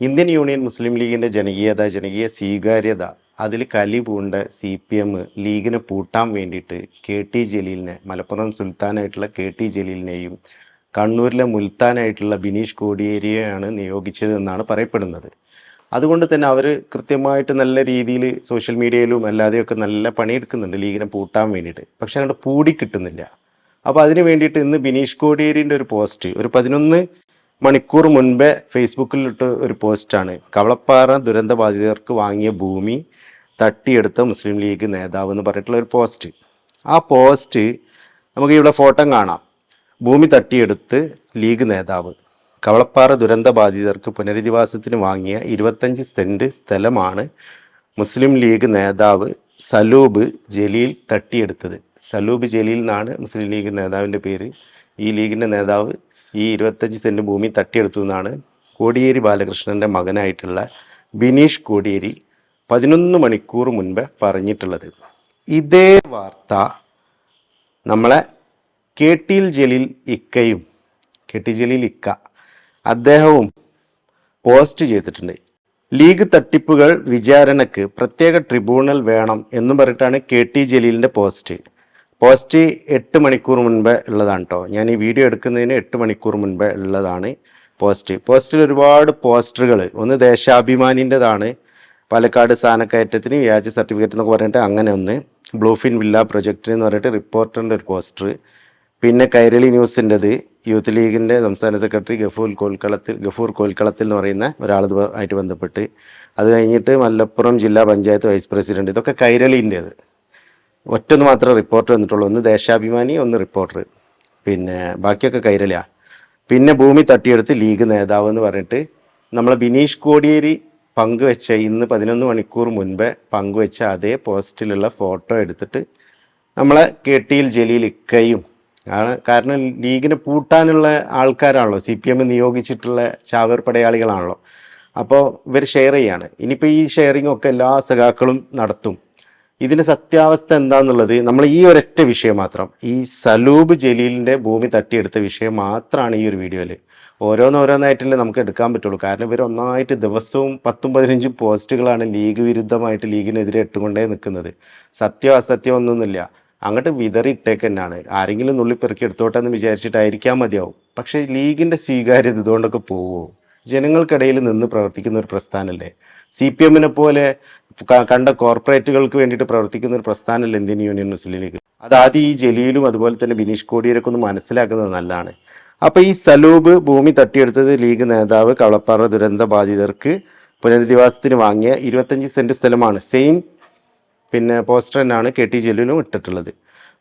Indian union മുസ്ലിം ലീഗിൻ്റെ ജനകീയ സ്വീകാര്യത അതിൽ കലി പൂണ്ട CPM ലീഗിനെ പൂട്ടാൻ വേണ്ടിയിട്ട് KT ജലീലിനെ, മലപ്പുറം സുൽത്താനായിട്ടുള്ള KT ജലീലിനെയും കണ്ണൂരിലെ മുൽത്താനായിട്ടുള്ള ബിനീഷ് കോടിയേരിയെയാണ് നിയോഗിച്ചതെന്നാണ് പറയപ്പെടുന്നത്. അതുകൊണ്ട് തന്നെ അവർ കൃത്യമായിട്ട് നല്ല രീതിയിൽ സോഷ്യൽ മീഡിയയിലും അല്ലാതെയൊക്കെ നല്ല പണിയെടുക്കുന്നുണ്ട് ലീഗിനെ പൂട്ടാൻ വേണ്ടിയിട്ട്. പക്ഷെ അങ്ങോട്ട് പൂടി കിട്ടുന്നില്ല. അപ്പോൾ അതിന് വേണ്ടിയിട്ട് ഇന്ന് ബിനീഷ് കോടിയേരിൻ്റെ ഒരു പോസ്റ്റ് ഒരു 11 മണിക്കൂർ മുൻപേ ഫേസ്ബുക്കിലിട്ട് ഒരു പോസ്റ്റാണ്. കവളപ്പാറ ദുരന്ത ബാധിതർക്ക് വാങ്ങിയ ഭൂമി തട്ടിയെടുത്ത മുസ്ലിം ലീഗ് നേതാവ് എന്ന് പറഞ്ഞിട്ടുള്ള ഒരു പോസ്റ്റ്. ആ പോസ്റ്റ് നമുക്ക് ഇവിടെ ഫോട്ടോ കാണാം. ഭൂമി തട്ടിയെടുത്ത് ലീഗ് നേതാവ് കവളപ്പാറ ദുരന്ത ബാധിതർക്ക് പുനരധിവാസത്തിന് വാങ്ങിയ 25 സെൻറ്റ് സ്ഥലമാണ് മുസ്ലിം ലീഗ് നേതാവ് സലൂബ് ജലീൽ തട്ടിയെടുത്തത്. സലൂബ് ജലീൽ എന്നാണ് മുസ്ലിം ലീഗ് നേതാവിൻ്റെ പേര്. ഈ ലീഗിൻ്റെ നേതാവ് ഈ 25 സെൻറ്റ് ഭൂമി തട്ടിയെടുത്തു എന്നാണ് കോടിയേരി ബാലകൃഷ്ണൻ്റെ മകനായിട്ടുള്ള ബിനീഷ് കോടിയേരി 11 മണിക്കൂർ മുൻപ് പറഞ്ഞിട്ടുള്ളത്. ഇതേ വാർത്ത നമ്മളെ KT ജലീൽ ഇക്ക അദ്ദേഹവും പോസ്റ്റ് ചെയ്തിട്ടുണ്ട്. ലീഗ് തട്ടിപ്പുകൾ വിചാരണക്ക് പ്രത്യേക ട്രിബ്യൂണൽ വേണം എന്നും പറഞ്ഞിട്ടാണ് KT ജലീലിൻ്റെ പോസ്റ്റ് 8 മണിക്കൂർ മുൻപ് ഉള്ളതാണ് കേട്ടോ. ഞാൻ ഈ വീഡിയോ എടുക്കുന്നതിന് 8 മണിക്കൂർ മുൻപ് ഉള്ളതാണ് പോസ്റ്റിൽ ഒരുപാട് പോസ്റ്ററുകൾ. ഒന്ന് ദേശാഭിമാനിൻ്റെതാണ്, പാലക്കാട് സ്ഥാനക്കയറ്റത്തിന് വ്യാജ സർട്ടിഫിക്കറ്റ് എന്നൊക്കെ പറഞ്ഞിട്ട് അങ്ങനെ ഒന്ന്, ബ്ലൂഫിൻ വില്ല പ്രൊജക്റ്റ് എന്ന് പറഞ്ഞിട്ട് റിപ്പോർട്ടറിൻ്റെ ഒരു പോസ്റ്റർ, പിന്നെ കൈരളി ന്യൂസിൻ്റെത് യൂത്ത് ലീഗിൻ്റെ സംസ്ഥാന സെക്രട്ടറി ഗഫൂർ കോൽക്കളത്തിൽ എന്ന് പറയുന്ന ഒരാളുമായിട്ട് ബന്ധപ്പെട്ട്, അത് കഴിഞ്ഞിട്ട് മലപ്പുറം ജില്ലാ പഞ്ചായത്ത് വൈസ് പ്രസിഡന്റ്, ഇതൊക്കെ കൈരളീൻ്റേത്. ഒറ്റൊന്ന് മാത്രമേ റിപ്പോർട്ടർ വന്നിട്ടുള്ളൂ, ഒന്ന് ദേശാഭിമാനി, ഒന്ന് റിപ്പോർട്ടർ, പിന്നെ ബാക്കിയൊക്കെ കൈരളിയാണ്. പിന്നെ ഭൂമി തട്ടിയെടുത്ത് ലീഗ് നേതാവ് എന്ന് പറഞ്ഞിട്ട് നമ്മളെ ബിനീഷ് കോടിയേരി പങ്കുവെച്ച ഇന്ന് 11 മണിക്കൂർ മുൻപേ പങ്കുവെച്ച അതേ പോസ്റ്റിലുള്ള ഫോട്ടോ എടുത്തിട്ട് നമ്മളെ KT ജലീൽ ഇക്കയും ആണ്. കാരണം ലീഗിനെ പൂട്ടാനുള്ള ആൾക്കാരാണല്ലോ, CPM നിയോഗിച്ചിട്ടുള്ള ചാവേർ പടയാളികളാണല്ലോ. അപ്പോൾ ഇവർ ഷെയർ ചെയ്യാണ്. ഇനിയിപ്പോൾ ഈ ഷെയറിംഗ് ഒക്കെ എല്ലാ സഖാക്കളും നടത്തും. ഇതിന് സത്യാവസ്ഥ എന്താണെന്നുള്ളത് നമ്മൾ ഈ ഒരൊറ്റ വിഷയം മാത്രം, ഈ സലൂബ് ജലീലിൻ്റെ ഭൂമി തട്ടിയെടുത്ത വിഷയം മാത്രമാണ് ഈ ഒരു വീഡിയോയിൽ. ഓരോന്നായിട്ടല്ലേ നമുക്ക് എടുക്കാൻ പറ്റുള്ളൂ. കാരണം ഇവർ ഒന്നായിട്ട് ദിവസവും 10-15 പോസ്റ്റുകളാണ് ലീഗ് വിരുദ്ധമായിട്ട് ലീഗിനെതിരെ ഇട്ടുകൊണ്ടേ നിൽക്കുന്നത്. സത്യം അസത്യം ഒന്നുമില്ല, അങ്ങോട്ട് വിതറിയിട്ടേക്ക് തന്നെയാണ്. ആരെങ്കിലും നുള്ളിപ്പെറുക്കി എടുത്തോട്ടെന്ന് വിചാരിച്ചിട്ടായിരിക്കാൻ മതിയാവും. പക്ഷേ ലീഗിൻ്റെ സ്വീകാര്യത ഇതുകൊണ്ടൊക്കെ പോവുമോ? ജനങ്ങൾക്കിടയിൽ നിന്ന് പ്രവർത്തിക്കുന്ന ഒരു പ്രസ്ഥാനമല്ലേ. CPM പോലെ കണ്ട കോർപ്പറേറ്റുകൾക്ക് വേണ്ടിയിട്ട് പ്രവർത്തിക്കുന്ന ഒരു പ്രസ്ഥാനമല്ലേ ഇന്ത്യൻ യൂണിയൻ മുസ്ലിം ലീഗ്. അതാദ്യം ഈ ജലീലും അതുപോലെ തന്നെ ബിനീഷ് കോടിയേരൊക്കെ ഒന്ന് മനസ്സിലാക്കുന്നത് നല്ലതാണ്. അപ്പോൾ ഈ സലൂബ് ഭൂമി തട്ടിയെടുത്തത് ലീഗ് നേതാവ് കവളപ്പാറ ദുരന്ത ബാധിതർക്ക് പുനരധിവാസത്തിന് വാങ്ങിയ 25 സെൻറ്റ് സ്ഥലമാണ്. സെയിം പിന്നെ പോസ്റ്റർ തന്നെയാണ് KT ജലീലും ഇട്ടിട്ടുള്ളത്.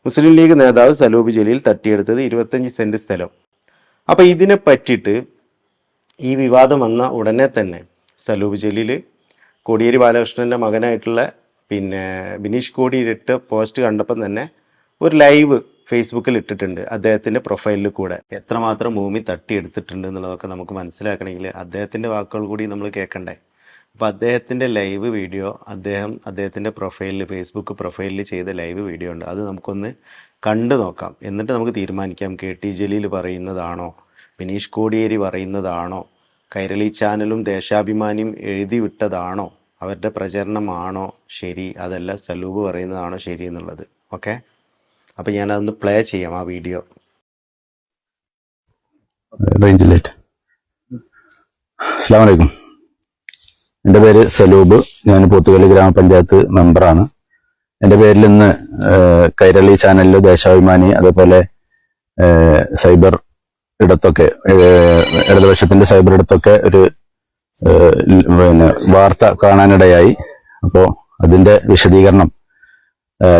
മുസ്ലിം ലീഗ് നേതാവ് സലൂബ് ജലീൽ തട്ടിയെടുത്തത് 25 സെൻറ്റ് സ്ഥലം. അപ്പോൾ ഇതിനെ പറ്റിയിട്ട് ഈ വിവാദം വന്ന ഉടനെ തന്നെ സലൂബ് ജലീൽ കോടിയേരി ബാലകൃഷ്ണൻ്റെ മകനായിട്ടുള്ള പിന്നെ ബിനീഷ് കോടിയേരി ഇട്ട പോസ്റ്റ് കണ്ടപ്പം തന്നെ ഒരു ലൈവ് ഫേസ്ബുക്കിൽ ഇട്ടിട്ടുണ്ട് അദ്ദേഹത്തിൻ്റെ പ്രൊഫൈലിൽ കൂടെ. എത്രമാത്രം ഭൂമി തട്ടിയെടുത്തിട്ടുണ്ട് എന്നുള്ളതൊക്കെ നമുക്ക് മനസ്സിലാക്കണമെങ്കിൽ അദ്ദേഹത്തിൻ്റെ വാക്കുകൾ കൂടി നമ്മൾ കേൾക്കണ്ടേ. അപ്പോൾ അദ്ദേഹത്തിൻ്റെ ലൈവ് വീഡിയോ അദ്ദേഹത്തിൻ്റെ പ്രൊഫൈലിൽ, ഫേസ്ബുക്ക് പ്രൊഫൈലിൽ ചെയ്ത ലൈവ് വീഡിയോ ഉണ്ട്. അത് നമുക്കൊന്ന് കണ്ടു നോക്കാം. എന്നിട്ട് നമുക്ക് തീരുമാനിക്കാം KT ജലീൽ പറയുന്നതാണോ, ബിനീഷ് കോടിയേരി പറയുന്നതാണോ, കൈരളി ചാനലും ദേശാഭിമാനിയും എഴുതി വിട്ടതാണോ, അവരുടെ പ്രചരണമാണോ ശരി, അതല്ല സലൂബ് പറയുന്നതാണോ ശരി എന്നുള്ളത്. ഓക്കെ, അപ്പോൾ ഞാനതൊന്ന് പ്ലേ ചെയ്യാം ആ വീഡിയോ. അസ്സലാമു അലൈക്കും. എൻ്റെ പേര് സലൂബ്. ഞാൻ പോത്തുകല്ല് ഗ്രാമപഞ്ചായത്ത് മെമ്പറാണ്. എൻ്റെ പേരിൽ ഇന്ന് കൈരളി ചാനലിൽ, ദേശാഭിമാനി, അതേപോലെ സൈബർ ഇടത്തൊക്കെ, ഇടതുപക്ഷത്തിന്റെ സൈബർ ഇടത്തൊക്കെ ഒരു വാർത്ത കാണാനിടയായി. അപ്പോൾ അതിന്റെ വിശദീകരണം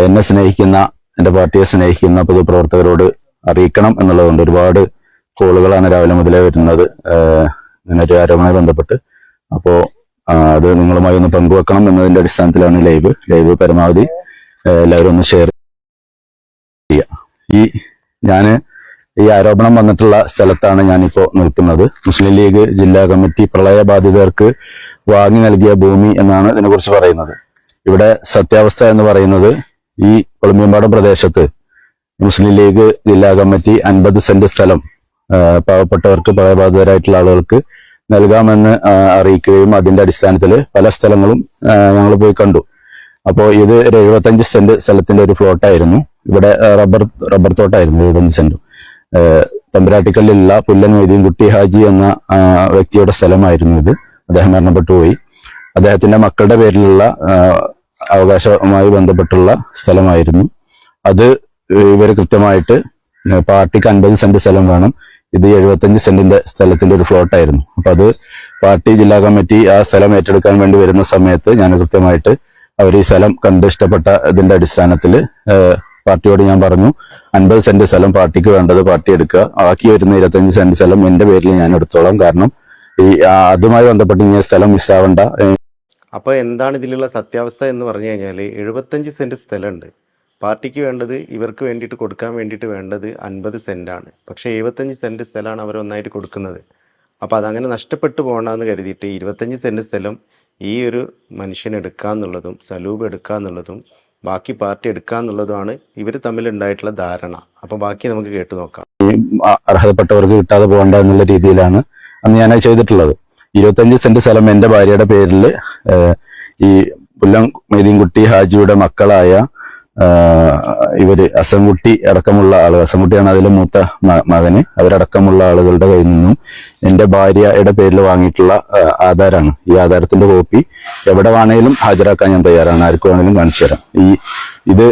എന്നെ സ്നേഹിക്കുന്ന, എൻ്റെ പാർട്ടിയെ സ്നേഹിക്കുന്ന പൊതുപ്രവർത്തകരോട് അറിയിക്കണം എന്നുള്ളതുകൊണ്ട് ഒരുപാട് കോളുകളാണ് രാവിലെ മുതലേ വരുന്നത് ഇങ്ങനെ ഒരു ആരോപണവുമായി ബന്ധപ്പെട്ട്. അപ്പോൾ അത് നിങ്ങളുമായി ഒന്ന് പങ്കുവെക്കണം എന്നതിന്റെ അടിസ്ഥാനത്തിലാണ് ലൈവ് പരമാവധി എല്ലാവരും ഒന്ന് ഷെയർ ചെയ്യുക. ഈ ആരോപണം വന്നിട്ടുള്ള സ്ഥലത്താണ് ഞാനിപ്പോ നിൽക്കുന്നത്. മുസ്ലിം ലീഗ് ജില്ലാ കമ്മിറ്റി പ്രളയബാധിതർക്ക് വാങ്ങി നൽകിയ ഭൂമി എന്നാണ് ഇതിനെക്കുറിച്ച് പറയുന്നത്. ഇവിടെ സത്യാവസ്ഥ എന്ന് പറയുന്നത്, ഈ കൊളമ്പിയമ്പാടം പ്രദേശത്ത് മുസ്ലിം ലീഗ് ജില്ലാ കമ്മിറ്റി 50 സെന്റ് സ്ഥലം പാവപ്പെട്ടവർക്ക്, പ്രളയബാധിതരായിട്ടുള്ള ആളുകൾക്ക് നൽകാമെന്ന് അറിയിക്കുകയും അതിന്റെ അടിസ്ഥാനത്തിൽ പല സ്ഥലങ്ങളും ഞങ്ങൾ പോയി കണ്ടു. അപ്പോൾ ഇത് ഒരു 75 സെന്റ് സ്ഥലത്തിന്റെ ഒരു പ്ലോട്ടായിരുന്നു. ഇവിടെ റബ്ബർ തോട്ടായിരുന്നു 75 സെന്റ്. തമ്പുരാട്ടിക്കല്ലിലുള്ള പുല്ലൻ മൊയ്തീൻകുട്ടി ഹാജി എന്ന വ്യക്തിയുടെ സ്ഥലമായിരുന്നു ഇത്. അദ്ദേഹം മരണപ്പെട്ടു പോയി. അദ്ദേഹത്തിന്റെ മക്കളുടെ പേരിലുള്ള അവകാശവുമായി ബന്ധപ്പെട്ടുള്ള സ്ഥലമായിരുന്നു അത്. ഇവർ കൃത്യമായിട്ട് പാർട്ടിക്ക് 50 സെന്റ് സ്ഥലം വേണം, ഇത് 75 സെന്റിന്റെ സ്ഥലത്തിന്റെ ഒരു പ്ലോട്ടായിരുന്നു. അപ്പൊ അത് പാർട്ടി ജില്ലാ കമ്മിറ്റി ആ സ്ഥലം ഏറ്റെടുക്കാൻ വേണ്ടി വരുന്ന സമയത്ത് ഞാൻ കൃത്യമായിട്ട് അവർ ഈ സ്ഥലം കണ്ട് ഇഷ്ടപ്പെട്ട ഇതിന്റെ അടിസ്ഥാനത്തിൽ പാർട്ടിയോട് ഞാൻ പറഞ്ഞു, 50 സെന്റ് സ്ഥലം പാർട്ടിക്ക് വേണ്ടത് പാർട്ടി എടുക്കുക, ബാക്കി വരുന്ന 25 സെന്റ് സ്ഥലം എന്റെ പേരിൽ ഞാൻ എടുത്തോളാം, കാരണം ഈ അതുമായി ബന്ധപ്പെട്ട് ഇങ്ങനെ സ്ഥലം മിസ്സാവണ്ട. അപ്പോൾ എന്താണ് ഇതിലുള്ള സത്യാവസ്ഥ എന്ന് പറഞ്ഞു കഴിഞ്ഞാൽ 75 സെന്റ് സ്ഥലമുണ്ട്. പാർട്ടിക്ക് വേണ്ടത്, ഇവർക്ക് വേണ്ടിയിട്ട് കൊടുക്കാൻ വേണ്ടിയിട്ട് വേണ്ടത് 50 സെന്റാണ്. പക്ഷേ 75 സെന്റ് സ്ഥലമാണ് അവർ ഒന്നായിട്ട് കൊടുക്കുന്നത്. അപ്പോൾ അതങ്ങനെ നഷ്ടപ്പെട്ടു പോകണമെന്ന് കരുതിയിട്ട് 25 സെന്റ് സ്ഥലം ഈ ഒരു മനുഷ്യൻ എടുക്കാന്നുള്ളതും സലൂബ് എടുക്കാന്നുള്ളതും ബാക്കി പാർട്ടി എടുക്കാന്നുള്ളതുമാണ് ഇവർ തമ്മിലുണ്ടായിട്ടുള്ള ധാരണ. അപ്പോൾ ബാക്കി നമുക്ക് കേട്ടു നോക്കാം. അർഹതപ്പെട്ടവർക്ക് കിട്ടാതെ പോകണ്ട എന്നുള്ള രീതിയിലാണ് അന്ന് ഞാനത് ചെയ്തിട്ടുള്ളത്. 25 സെന്റ് സ്ഥലം എന്റെ ഭാര്യയുടെ പേരിൽ ഈ പുല്ലം മൊയ്തീൻകുട്ടി ഹാജിയുടെ മക്കളായ ഇവര് അസംകുട്ടി അടക്കമുള്ള ആളുകൾ, അസംകുട്ടിയാണ് അതിലെ മൂത്ത മകന്, അവരടക്കമുള്ള ആളുകളുടെ കയ്യിൽ നിന്നും എന്റെ ഭാര്യയുടെ പേരിൽ വാങ്ങിയിട്ടുള്ള ആധാരമാണ്. ഈ ആധാരത്തിന്റെ കോപ്പി എവിടെ വേണേലും ഹാജരാക്കാൻ ഞാൻ തയ്യാറാണ്, ആർക്ക് വേണേലും കാണിച്ചു തരാം. ഇത്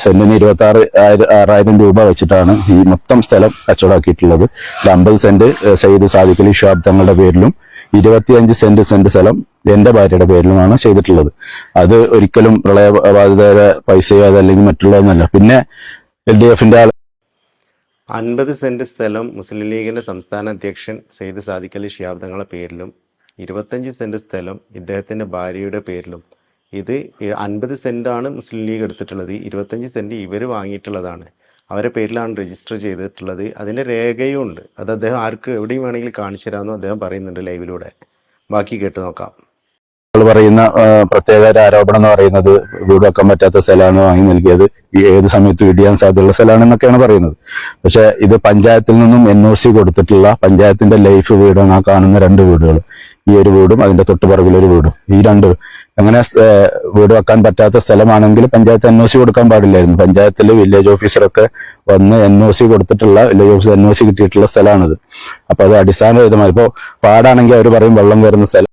സെന്റിന് 26,000 രൂപ വെച്ചിട്ടാണ് ഈ മൊത്തം സ്ഥലം കച്ചവടമാക്കിയിട്ടുള്ളത്. 50 സെന്റ് സയ്യിദ് സാദിഖ് അലി ഷിഹാബ് തങ്ങളുടെ പേരിലും 25 സെന്റ് സ്ഥലം എന്റെ ഭാര്യയുടെ പേരിലുമാണ് ചെയ്തിട്ടുള്ളത്. അത് ഒരിക്കലും പ്രളയബാധിതരുടെ പൈസയോ അതല്ലെങ്കിൽ മറ്റുള്ളതൊന്നല്ല. പിന്നെ LDFന്റെ 50 സെന്റ് സ്ഥലം മുസ്ലിം ലീഗിന്റെ സംസ്ഥാന അധ്യക്ഷൻ സയ്യിദ് സാദിഖ് അലി ഷിഹാബ് തങ്ങളുടെ പേരിലും 25 സെന്റ് സ്ഥലം ഇദ്ദേഹത്തിന്റെ ഭാര്യയുടെ പേരിലും. ഇത് 50 സെന്റാണ് മുസ്ലിം ലീഗ് എടുത്തിട്ടുള്ളത്, 25 സെന്റ് ഇവർ വാങ്ങിയിട്ടുള്ളതാണ്. അവരെ പേരിലാണ് രജിസ്റ്റർ ചെയ്തിട്ടുള്ളത്. അതിൻ്റെ രേഖയും ഉണ്ട്. അത് അദ്ദേഹം ആർക്ക് എവിടെയും വേണമെങ്കിൽ കാണിച്ചു തരാമെന്നും അദ്ദേഹം പറയുന്നുണ്ട് ലൈവിലൂടെ. ബാക്കി കേട്ട് നോക്കാം. പറയുന്ന പ്രത്യേക ഒരു ആരോപണം എന്ന് പറയുന്നത് വീട് വെക്കാൻ പറ്റാത്ത സ്ഥലമാണ് വാങ്ങി നൽകിയത്, ഏത് സമയത്തും ഇടിയാൻ സാധ്യതയുള്ള സ്ഥലമാണെന്നൊക്കെയാണ് പറയുന്നത്. പക്ഷെ ഇത് പഞ്ചായത്തിൽ നിന്നും NOC കൊടുത്തിട്ടുള്ള പഞ്ചായത്തിന്റെ ലൈഫ് വീടാണ്. ആ കാണുന്ന 2 വീടുകൾ, ഈ ഒരു വീടും അതിന്റെ തൊട്ടുപുറകിലൊരു വീടും, ഈ 2 അങ്ങനെ വീട് വെക്കാൻ പറ്റാത്ത സ്ഥലമാണെങ്കിൽ പഞ്ചായത്ത് NOC കൊടുക്കാൻ പാടില്ലായിരുന്നു. പഞ്ചായത്തിൽ വില്ലേജ് ഓഫീസറൊക്കെ വന്ന് NOC കൊടുത്തിട്ടുള്ള, വില്ലേജ് ഓഫീസർ NOC കിട്ടിയിട്ടുള്ള സ്ഥലമാണിത്. അപ്പൊ അത് അടിസ്ഥാനരഹിതമായി. ഇപ്പോൾ പാടാണെങ്കിൽ അവർ പറയും വെള്ളം കയറുന്ന സ്ഥലം.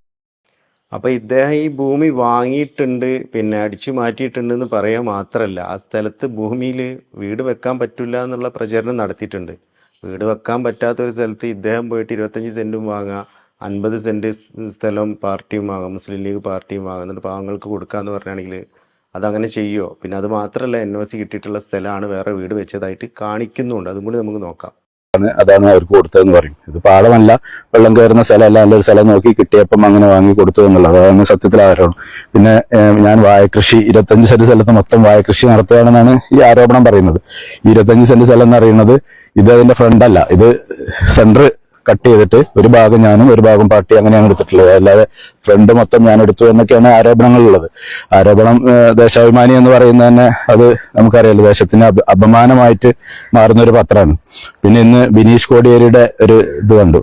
അപ്പോൾ ഇദ്ദേഹം ഈ ഭൂമി വാങ്ങിയിട്ടുണ്ട്, പിന്നെ അടിച്ചു മാറ്റിയിട്ടുണ്ടെന്ന് പറയാൻ മാത്രമല്ല ആ സ്ഥലത്ത് ഭൂമിയിൽ വീട് വെക്കാൻ പറ്റില്ല എന്നുള്ള പ്രചരണം നടത്തിയിട്ടുണ്ട്. വീട് വെക്കാൻ പറ്റാത്ത ഒരു സ്ഥലത്ത് ഇദ്ദേഹം പോയിട്ട് 25 സെന്റും വാങ്ങാം, 50 സെന്റ് സ്ഥലം പാർട്ടിയും വാങ്ങാം, മുസ്ലിം ലീഗ് പാർട്ടിയും വാങ്ങാം, എന്നിട്ട് പാവങ്ങൾക്ക് കൊടുക്കാമെന്ന് പറഞ്ഞാണെങ്കിൽ അതങ്ങനെ ചെയ്യുമോ? പിന്നെ അത് മാത്രമല്ല NOC കിട്ടിയിട്ടുള്ള സ്ഥലമാണ് വേറെ വീട് വെച്ചതായിട്ട് കാണിക്കുന്നുണ്ട്. അതും കൂടി നമുക്ക് നോക്കാം. അതാണ് അവർക്ക് കൊടുത്തതെന്ന് പറയും. ഇത് പാടമല്ല, വെള്ളം കയറുന്ന സ്ഥലമല്ല, നല്ലൊരു സ്ഥലം നോക്കി കിട്ടിയപ്പം അങ്ങനെ വാങ്ങി കൊടുത്തു എന്നുള്ളത് അതാണ് സത്യത്തിൽ ആരോപണം. പിന്നെ ഞാൻ വാഴകൃഷി 25 സെന്റ് സ്ഥലത്ത് മൊത്തം വാഴകൃഷി നടത്തുകയാണെന്നാണ് ഈ ആരോപണം പറയുന്നത്. 25 സെന്റ് സ്ഥലം എന്ന് പറയുന്നത് ഇത് അതിന്റെ ഫ്രണ്ടല്ല, ഇത് സെന്റർ കട്ട് ചെയ്തിട്ട് ഒരു ഭാഗം ഞാനും ഒരു ഭാഗം പാർട്ടി അങ്ങനെയാണ് എടുത്തിട്ടുള്ളത്. അല്ലാതെ ഫ്രണ്ട് മൊത്തം ഞാൻ എടുത്തു എന്നൊക്കെയാണ് ആരോപണങ്ങളുള്ളത്. ആരോപണം ദേശാഭിമാനി എന്ന് പറയുന്നത് തന്നെ അത് നമുക്കറിയാലോ, ദേശത്തിന് അപമാനമായിട്ട് മാറുന്ന ഒരു പത്രമാണ്. പിന്നെ ഇന്ന് ബിനീഷ് കോടിയേരിയുടെ ഒരു ഇത് കണ്ടു.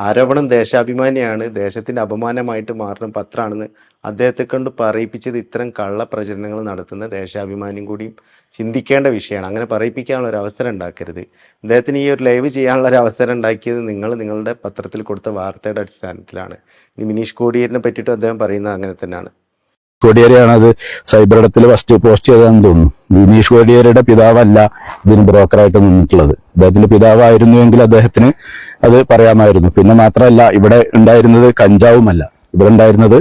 ആരോപണം ദേശാഭിമാനിയാണ്, ദേശത്തിന്റെ അപമാനമായിട്ട് മാറുന്ന പത്രമാണെന്ന് അദ്ദേഹത്തെ കൊണ്ട് പറയിപ്പിച്ചത് ഇത്തരം കള്ളപ്രചരണങ്ങൾ നടത്തുന്ന ദേശാഭിമാനിയും കൂടിയും ചിന്തിക്കേണ്ട വിഷയമാണ്. അങ്ങനെ പറയിപ്പിക്കാനുള്ള ഒരു അവസരം ഉണ്ടാക്കരുത്. അദ്ദേഹത്തിന് ഈ ഒരു ലൈവ് ചെയ്യാനുള്ള ഒരു അവസരം ഉണ്ടാക്കിയത് നിങ്ങളുടെ പത്രത്തിൽ കൊടുത്ത വാർത്തയുടെ അടിസ്ഥാനത്തിലാണ്. ഇനി ബിനീഷ് കോടിയേരിനെ പറ്റിയിട്ട് അദ്ദേഹം പറയുന്നത് അങ്ങനെ തന്നെയാണ്. കോടിയേരിയാണ് അത് സൈബറിടത്തിൽ ഫസ്റ്റ് പോസ്റ്റ് ചെയ്തതെന്ന് തോന്നുന്നു. ബിനീഷ് കോടിയേരിയുടെ പിതാവല്ല ഇതിന് ബ്രോക്കറായിട്ട് നിന്നിട്ടുള്ളത്. അദ്ദേഹത്തിന്റെ പിതാവായിരുന്നുവെങ്കിൽ അദ്ദേഹത്തിന് അത് പറയാമായിരുന്നു. പിന്നെ മാത്രമല്ല, ഇവിടെ ഉണ്ടായിരുന്നത് കഞ്ചാവുമല്ല, ഇവിടെ ഉണ്ടായിരുന്നത്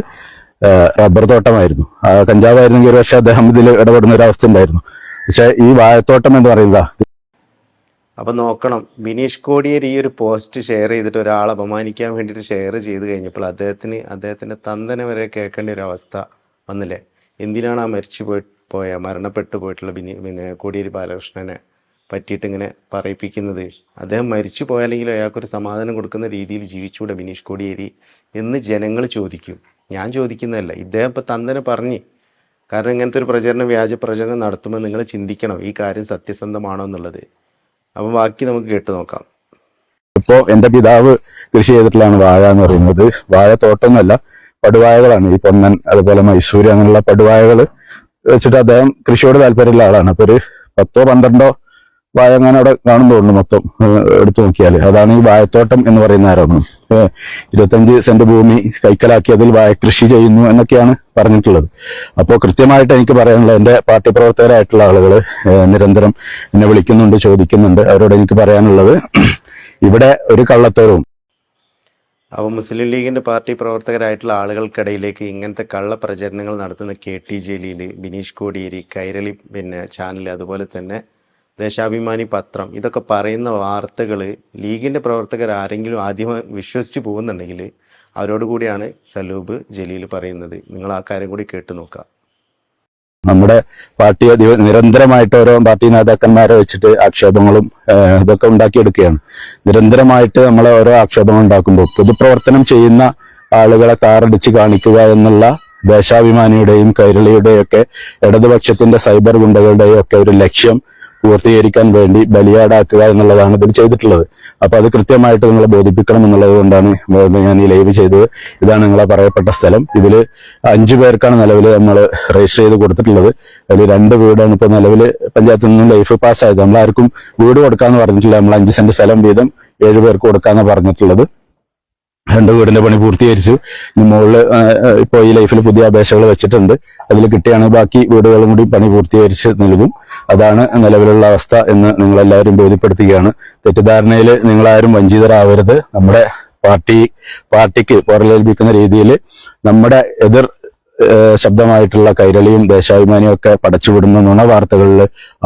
റബ്ബർ തോട്ടമായിരുന്നു. കഞ്ചാവായിരുന്നെങ്കിൽ ഒരു പക്ഷേ അദ്ദേഹം ഇതിൽ ഇടപെടുന്ന ഒരു അവസ്ഥ ഉണ്ടായിരുന്നു. പക്ഷെ ഈ വാഴത്തോട്ടം എന്ന് പറയുന്നത്. അപ്പം നോക്കണം, ബിനീഷ് കോടിയേരി ഈ ഒരു പോസ്റ്റ് ഷെയർ ചെയ്തിട്ട് ഒരാളെ അപമാനിക്കാൻ വേണ്ടിയിട്ട് ഷെയർ ചെയ്ത് കഴിഞ്ഞപ്പോൾ അദ്ദേഹത്തിന്റെ തന്തനെ വരെ കേൾക്കേണ്ട ഒരു അവസ്ഥ വന്നില്ലേ? എന്തിനാണ് ആ മരണപ്പെട്ടു പോയിട്ടുള്ള പിന്നെ കോടിയേരി ബാലകൃഷ്ണനെ പറ്റിയിട്ട് ഇങ്ങനെ പറയിപ്പിക്കുന്നത്? അദ്ദേഹം മരിച്ചു പോയാലെങ്കിലും അയാൾക്കൊരു സമാധാനം കൊടുക്കുന്ന രീതിയിൽ ജീവിച്ചുകൂടെ ബിനീഷ് കോടിയേരി എന്ന് ജനങ്ങൾ ചോദിക്കും. ഞാൻ ചോദിക്കുന്നതല്ല, ഇദ്ദേഹം ഇപ്പം തന്തനെ പറഞ്ഞ്. കാരണം ഇങ്ങനത്തെ ഒരു വ്യാജ പ്രചരണം നടത്തുമ്പോൾ നിങ്ങൾ ചിന്തിക്കണം ഈ കാര്യം സത്യസന്ധമാണോ എന്നുള്ളത്. അപ്പോൾ ബാക്കി നമുക്ക് കേട്ടു നോക്കാം. ഇപ്പോ എന്റെ പിതാവ് കൃഷി ചെയ്തിട്ടുള്ളതാണ് വാഴ എന്ന് പറയുന്നത്. വാഴത്തോട്ടമൊന്നുമല്ല, പടുവാഴകളാണ്. ഈ പൊന്നൻ, അതുപോലെ മൈസൂര്, അങ്ങനെയുള്ള പടുവാഴകൾ വെച്ചിട്ട് അദ്ദേഹം കൃഷിയോട് താല്പര്യമുള്ള ആളാണ്. അപ്പൊ ഒരു 10-12 വാഴ അങ്ങനെ അവിടെ കാണുന്നുണ്ട് മൊത്തം എടുത്തു നോക്കിയാൽ. അതാണ് ഈ വാഴത്തോട്ടം എന്ന് പറയുന്ന ആരോപണം. 25 സെന്റ് ഭൂമി കൈക്കലാക്കി അതിൽ വാഴ കൃഷി ചെയ്യുന്നു എന്നൊക്കെയാണ് പറഞ്ഞിട്ടുള്ളത്. അപ്പോൾ കൃത്യമായിട്ട് എനിക്ക് പറയാനുള്ളത്, എന്റെ പാർട്ടി പ്രവർത്തകരായിട്ടുള്ള ആളുകൾ നിരന്തരം എന്നെ വിളിക്കുന്നുണ്ട്, ചോദിക്കുന്നുണ്ട്. അവരോട് എനിക്ക് പറയാനുള്ളത്, ഇവിടെ ഒരു കള്ളത്തരവും. അപ്പോൾ മുസ്ലിം ലീഗിൻ്റെ പാർട്ടി പ്രവർത്തകരായിട്ടുള്ള ആളുകൾക്കിടയിലേക്ക് ഇങ്ങനത്തെ കള്ളപ്രചരണങ്ങൾ നടത്തുന്ന KT ജലീൽ, ബിനീഷ് കോടിയേരി, കൈരളി ചാനൽ, അതുപോലെ തന്നെ ദേശാഭിമാനി പത്രം, ഇതൊക്കെ പറയുന്ന വാർത്തകൾ ലീഗിൻ്റെ പ്രവർത്തകർ ആരെങ്കിലും ആദ്യം വിശ്വസിച്ച് പോകുന്നുണ്ടെങ്കിൽ അവരോട് കൂടിയാണ് സലൂബ് ജലീൽ പറയുന്നത്. നിങ്ങൾ ആ കാര്യം കൂടി കേട്ടു നോക്കുക. നമ്മുടെ പാർട്ടിയെ നിരന്തരമായിട്ട് ഓരോ പാർട്ടി നേതാക്കന്മാരെ വെച്ചിട്ട് ആക്ഷേപങ്ങളും ഇതൊക്കെ ഉണ്ടാക്കിയെടുക്കുകയാണ്. നിരന്തരമായിട്ട് നമ്മളെ ഓരോ ആക്ഷേപങ്ങൾ ഉണ്ടാക്കുമ്പോൾ പൊതുപ്രവർത്തനം ചെയ്യുന്ന ആളുകളെ താറടിച്ച് കാണിക്കുക എന്നുള്ള ദേശാഭിമാനിയുടെയും കൈരളിയുടെയും ഒക്കെ ഇടതുപക്ഷത്തിന്റെ സൈബർ ഗുണ്ടകളുടെയും ഒക്കെ ഒരു ലക്ഷ്യം പൂർത്തീകരിക്കാൻ വേണ്ടി ബലിയാടാക്കുക എന്നുള്ളതാണ് ഇതിൽ ചെയ്തിട്ടുള്ളത്. അപ്പൊ അത് കൃത്യമായിട്ട് നിങ്ങളെ ബോധിപ്പിക്കണം എന്നുള്ളത് കൊണ്ടാണ് ഞാൻ ഈ ലൈവ് ചെയ്തത്. ഇതാണ് നിങ്ങളെ പറയപ്പെട്ട സ്ഥലം. ഇതിൽ 5 പേർക്കാണ് നിലവിൽ നമ്മൾ രജിസ്റ്റർ ചെയ്ത് കൊടുത്തിട്ടുള്ളത്. അതിൽ 2 വീടാണ് ഇപ്പൊ നിലവിൽ പഞ്ചായത്തിൽ നിന്നും ലൈഫ് പാസ്സായത്. നമ്മളാർക്കും വീട് കൊടുക്കാന്ന് പറഞ്ഞിട്ടില്ല. നമ്മൾ 5 സെന്റ് സ്ഥലം വീതം 7 പേർക്ക് കൊടുക്കാന്നാണ് പറഞ്ഞിട്ടുള്ളത്. 2 വീടിന്റെ പണി പൂർത്തീകരിച്ചു. ഇനി മുകളിൽ ഇപ്പൊ ഈ ലൈഫിൽ പുതിയ അപേക്ഷകൾ വെച്ചിട്ടുണ്ട്. അതിൽ കിട്ടിയാണ് ബാക്കി വീടുകളും കൂടി പണി പൂർത്തീകരിച്ച് നൽകും. അതാണ് നിലവിലുള്ള അവസ്ഥ എന്ന് നിങ്ങളെല്ലാവരും ബോധ്യപ്പെടുത്തുകയാണ്. തെറ്റിദ്ധാരണയിൽ നിങ്ങളാരും വഞ്ചിതരാവരുത്. നമ്മുടെ പാർട്ടിക്ക് പോറലേൽപ്പിക്കുന്ന രീതിയിൽ നമ്മുടെ എതിർ ശബ്ദമായിട്ടുള്ള കൈരളിയും ദേശാഭിമാനിയും ഒക്കെ പടച്ചുവിടുന്ന നുണ വാർത്തകളിൽ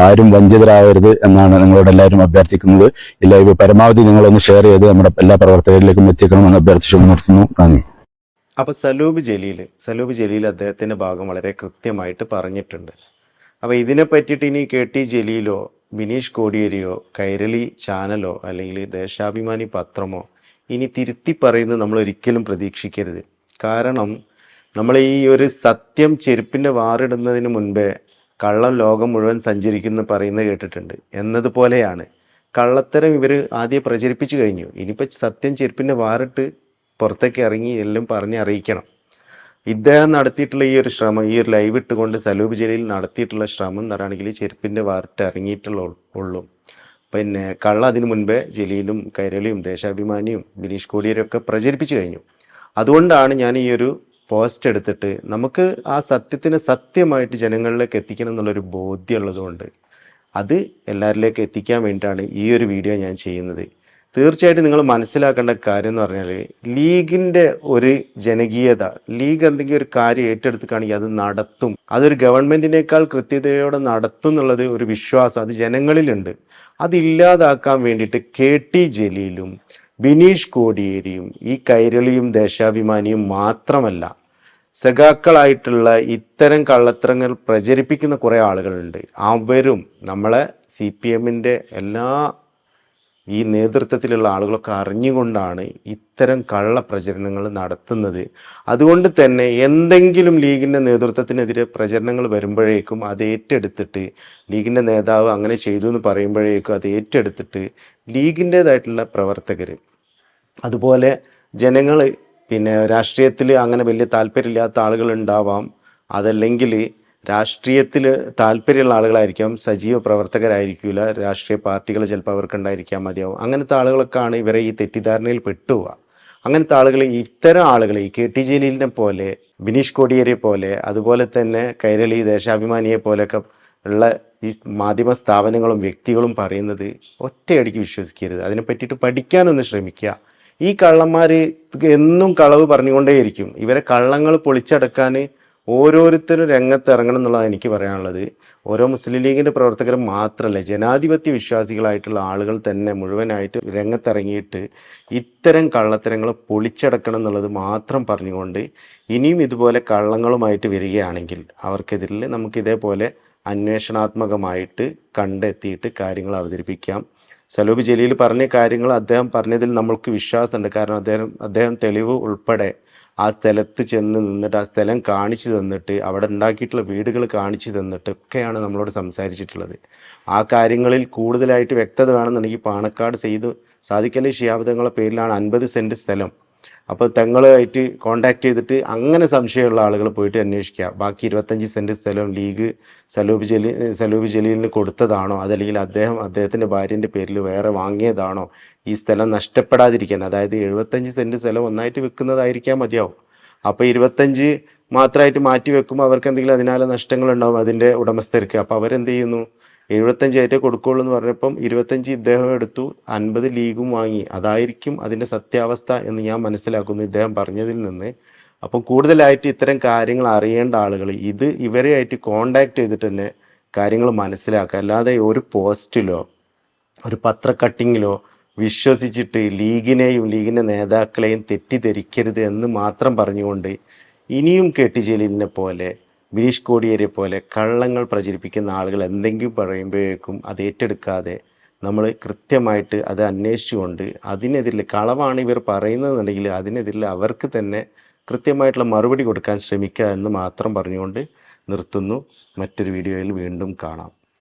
ആരും വഞ്ചിതരാകരുത് എന്നാണ് നിങ്ങളോട് എല്ലാവരും അഭ്യർത്ഥിക്കുന്നത്. ഈ ലൈവ് പരമാവധി നിങ്ങളൊന്ന് ഷെയർ ചെയ്ത് നമ്മുടെ എല്ലാ പ്രവർത്തകരിലേക്കും എത്തിക്കണമെന്ന് അഭ്യർത്ഥിച്ചു നിർത്തുന്നു. നന്ദി. അപ്പോൾ സലൂബ് ജലീൽ അദ്ദേഹത്തിൻ്റെ ഭാഗം വളരെ കൃത്യമായിട്ട് പറഞ്ഞിട്ടുണ്ട്. അപ്പോൾ ഇതിനെ പറ്റിയിട്ട് ഇനി KT ജലീലോ, ബിനീഷ് കോടിയേരിയോ, കൈരളി ചാനലോ അല്ലെങ്കിൽ ദേശാഭിമാനി പത്രമോ ഇനി തിരുത്തി പറയുന്നത് നമ്മൾ ഒരിക്കലും പ്രതീക്ഷിക്കരുത്. കാരണം നമ്മൾ ഈ ഒരു സത്യം ചെരുപ്പിൻ്റെ വാറിടുന്നതിന് മുൻപേ കള്ളം ലോകം മുഴുവൻ സഞ്ചരിക്കുന്നു പറയുന്നത് കേട്ടിട്ടുണ്ട് എന്നതുപോലെയാണ്. കള്ളത്തരം ഇവർ ആദ്യം പ്രചരിപ്പിച്ചു കഴിഞ്ഞു. ഇനിയിപ്പോൾ സത്യം ചെരുപ്പിൻ്റെ വാറിട്ട് പുറത്തേക്ക് ഇറങ്ങി എല്ലാം പറഞ്ഞ് അറിയിക്കണം. ഇദ്ദേഹം നടത്തിയിട്ടുള്ള ഈ ഒരു ശ്രമം, ഈ ഒരു ലൈവ് ഇട്ടുകൊണ്ട് സലൂബ് ജലീൽ നടത്തിയിട്ടുള്ള ശ്രമം എന്ന് പറയുകയാണെങ്കിൽ ചെരുപ്പിൻ്റെ വാറിട്ട് ഇറങ്ങിയിട്ടുള്ളൂ. കള്ള അതിനു മുൻപേ ജലീലും കൈരളിയും ദേശാഭിമാനിയും ബിനീഷ് കോടിയേരിയും ഒക്കെ പ്രചരിപ്പിച്ചു കഴിഞ്ഞു. അതുകൊണ്ടാണ് ഞാൻ ഈ ഒരു പോസ്റ്റ് എടുത്തിട്ട് നമുക്ക് ആ സത്യത്തിനെ സത്യമായിട്ട് ജനങ്ങളിലേക്ക് എത്തിക്കണം എന്നുള്ളൊരു ബോധ്യമുള്ളതുകൊണ്ട് അത് എല്ലാവരിലേക്ക് എത്തിക്കാൻ വേണ്ടിയിട്ടാണ് ഈ ഒരു വീഡിയോ ഞാൻ ചെയ്യുന്നത്. തീർച്ചയായിട്ടും നിങ്ങൾ മനസ്സിലാക്കേണ്ട കാര്യം എന്ന് പറഞ്ഞാൽ ലീഗിൻ്റെ ഒരു ജനകീയത, ലീഗ് എന്തെങ്കിലും ഒരു കാര്യം ഏറ്റെടുക്കുകയാണെങ്കിൽ അത് നടത്തും, അതൊരു ഗവൺമെൻറ്റിനേക്കാൾ കൃത്യതയോടെ നടത്തും എന്നുള്ളത് ഒരു വിശ്വാസം അത് ജനങ്ങളിലുണ്ട്. അതില്ലാതാക്കാൻ വേണ്ടിയിട്ട് KT ജലീലും ബിനീഷ് കോടിയേരിയും ഈ കൈരളിയും ദേശാഭിമാനിയും മാത്രമല്ല, സഖാക്കളായിട്ടുള്ള ഇത്തരം കള്ളത്തരങ്ങൾ പ്രചരിപ്പിക്കുന്ന കുറേ ആളുകളുണ്ട്. അവരും നമ്മളെ CPMൻ്റെ എല്ലാ ഈ നേതൃത്വത്തിലുള്ള ആളുകളൊക്കെ അറിഞ്ഞുകൊണ്ടാണ് ഇത്തരം കള്ളപ്രചരണങ്ങൾ നടത്തുന്നത്. അതുകൊണ്ട് തന്നെ എന്തെങ്കിലും ലീഗിൻ്റെ നേതൃത്വത്തിനെതിരെ പ്രചരണങ്ങൾ വരുമ്പോഴേക്കും അത് ഏറ്റെടുത്തിട്ട് ലീഗിൻ്റെ നേതാവ് അങ്ങനെ ചെയ്തു എന്ന് പറയുമ്പോഴേക്കും അത് ഏറ്റെടുത്തിട്ട് ലീഗിൻ്റേതായിട്ടുള്ള പ്രവർത്തകർ, അതുപോലെ ജനങ്ങൾ, രാഷ്ട്രീയത്തിൽ അങ്ങനെ വലിയ താല്പര്യമില്ലാത്ത ആളുകളുണ്ടാവാം, അതല്ലെങ്കിൽ രാഷ്ട്രീയത്തിൽ താല്പര്യമുള്ള ആളുകളായിരിക്കാം, സജീവ പ്രവർത്തകരായിരിക്കില്ല, രാഷ്ട്രീയ പാർട്ടികൾ ചിലപ്പോൾ അവർക്കുണ്ടായിരിക്കാൻ മതിയാവും. അങ്ങനത്തെ ആളുകളൊക്കെയാണ് ഇവരെ ഈ തെറ്റിദ്ധാരണയിൽ പെട്ടുപോവുക. അങ്ങനത്തെ ആളുകൾ, ഇത്തരം ആളുകൾ ഈ KT ജലീലിനെ പോലെ, ബിനീഷ് കോടിയേരിയെ പോലെ, അതുപോലെ തന്നെ കൈരളി ദേശാഭിമാനിയെ പോലെയൊക്കെ ഉള്ള ഈ മാധ്യമ സ്ഥാപനങ്ങളും വ്യക്തികളും പറയുന്നത് ഒറ്റയടിക്ക് വിശ്വസിക്കരുത്. അതിനെ പറ്റിയിട്ട് പഠിക്കാനൊന്ന് ശ്രമിക്കുക. ഈ കള്ളന്മാർ എന്നും കളവ് പറഞ്ഞുകൊണ്ടേയിരിക്കും. ഇവരെ കള്ളങ്ങൾ പൊളിച്ചടക്കാൻ ഓരോരുത്തരും രംഗത്ത് ഇറങ്ങണം എന്നുള്ളതാണ് എനിക്ക് പറയാനുള്ളത്. ഓരോ മുസ്ലിം ലീഗിൻ്റെ പ്രവർത്തകരും മാത്രമല്ല, ജനാധിപത്യ വിശ്വാസികളായിട്ടുള്ള ആളുകൾ തന്നെ മുഴുവനായിട്ട് രംഗത്തിറങ്ങിയിട്ട് ഇത്തരം കള്ളത്തരങ്ങൾ പൊളിച്ചടക്കണം എന്നുള്ളത് മാത്രം പറഞ്ഞുകൊണ്ട് ഇനിയും ഇതുപോലെ കള്ളങ്ങളുമായിട്ട് വരികയാണെങ്കിൽ അവർക്കെതിരിൽ നമുക്കിതേപോലെ അന്വേഷണാത്മകമായിട്ട് കണ്ടെത്തിയിട്ട് കാര്യങ്ങൾ അവതരിപ്പിക്കാം. സലൂബ് ജലീൽ പറഞ്ഞ കാര്യങ്ങൾ അദ്ദേഹം പറഞ്ഞതിൽ നമ്മൾക്ക് വിശ്വാസമുണ്ട്. കാരണം അദ്ദേഹം തെളിവ് ഉൾപ്പെടെ ആ സ്ഥലത്ത് ചെന്ന് നിന്നിട്ട് ആ സ്ഥലം കാണിച്ചു തന്നിട്ട് അവിടെ ഉണ്ടാക്കിയിട്ടുള്ള വീടുകൾ കാണിച്ചു തന്നിട്ടൊക്കെയാണ് നമ്മളോട് സംസാരിച്ചിട്ടുള്ളത്. ആ കാര്യങ്ങളിൽ കൂടുതലായിട്ട് വ്യക്തത വേണമെന്നുണ്ടെങ്കിൽ പാണക്കാട് സാദിഖലി ശിഹാബ് തങ്ങളുടെ പേരിലാണ് 50 സെൻറ്റ് സ്ഥലം. അപ്പോൾ തങ്ങളുമായിട്ട് കോണ്ടാക്ട് ചെയ്തിട്ട് അങ്ങനെ സംശയമുള്ള ആളുകൾ പോയിട്ട് അന്വേഷിക്കുക. ബാക്കി 25 സെൻറ്റ് സ്ഥലം ലീഗ് സലൂബ് ജലീലിന് കൊടുത്തതാണോ, അതല്ലെങ്കിൽ അദ്ദേഹത്തിൻ്റെ ഭാര്യൻ്റെ പേരിൽ വേറെ വാങ്ങിയതാണോ, ഈ സ്ഥലം നഷ്ടപ്പെടാതിരിക്കാൻ, അതായത് 75 സെൻറ്റ് സ്ഥലം ഒന്നായിട്ട് വിൽക്കുന്നതായിരിക്കാൻ മതിയാവും. അപ്പോൾ 25 മാത്രമായിട്ട് മാറ്റി വെക്കുമ്പോൾ അവർക്ക് എന്തെങ്കിലും അതിനാലെ നഷ്ടങ്ങളുണ്ടാവും അതിൻ്റെ ഉടമസ്ഥർക്ക്. അപ്പോൾ അവരെന്ത് ചെയ്യുന്നു, 75 ആയിട്ടേ കൊടുക്കുള്ളൂ എന്ന് പറഞ്ഞപ്പം 25 ഇദ്ദേഹം എടുത്തു, 50 ലീഗും വാങ്ങി. അതായിരിക്കും അതിൻ്റെ സത്യാവസ്ഥ എന്ന് ഞാൻ മനസ്സിലാക്കുന്നു ഇദ്ദേഹം പറഞ്ഞതിൽ നിന്ന്. അപ്പം കൂടുതലായിട്ട് ഇത്തരം കാര്യങ്ങൾ അറിയേണ്ട ആളുകൾ ഇവരെയായിട്ട് കോണ്ടാക്ട് ചെയ്തിട്ട് തന്നെ കാര്യങ്ങൾ മനസ്സിലാക്കുക. അല്ലാതെ ഒരു പോസ്റ്റിലോ ഒരു പത്ര കട്ടിങ്ങിലോ വിശ്വസിച്ചിട്ട് ലീഗിനെയും ലീഗിൻ്റെ നേതാക്കളെയും തെറ്റിദ്ധരിക്കരുത് എന്ന് മാത്രം പറഞ്ഞുകൊണ്ട് ഇനിയും കെ.ടി. ജലീലിനെ പോലെ ബിനീഷ് കോടിയേരിയെ പോലെ കള്ളങ്ങൾ പ്രചരിപ്പിക്കുന്ന ആളുകൾ എന്തെങ്കിലും പറയുമ്പോഴേക്കും അത് ഏറ്റെടുക്കാതെ നമ്മൾ കൃത്യമായിട്ട് അത് അന്വേഷിച്ചുകൊണ്ട് അതിനെതിരിൽ കളവാണ് ഇവർ പറയുന്നതെന്നുണ്ടെങ്കിൽ അതിനെതിരിൽ അവർക്ക് തന്നെ കൃത്യമായിട്ടുള്ള മറുപടി കൊടുക്കാൻ ശ്രമിക്കുക എന്ന് മാത്രം പറഞ്ഞുകൊണ്ട് നിർത്തുന്നു. മറ്റൊരു വീഡിയോയിൽ വീണ്ടും കാണാം.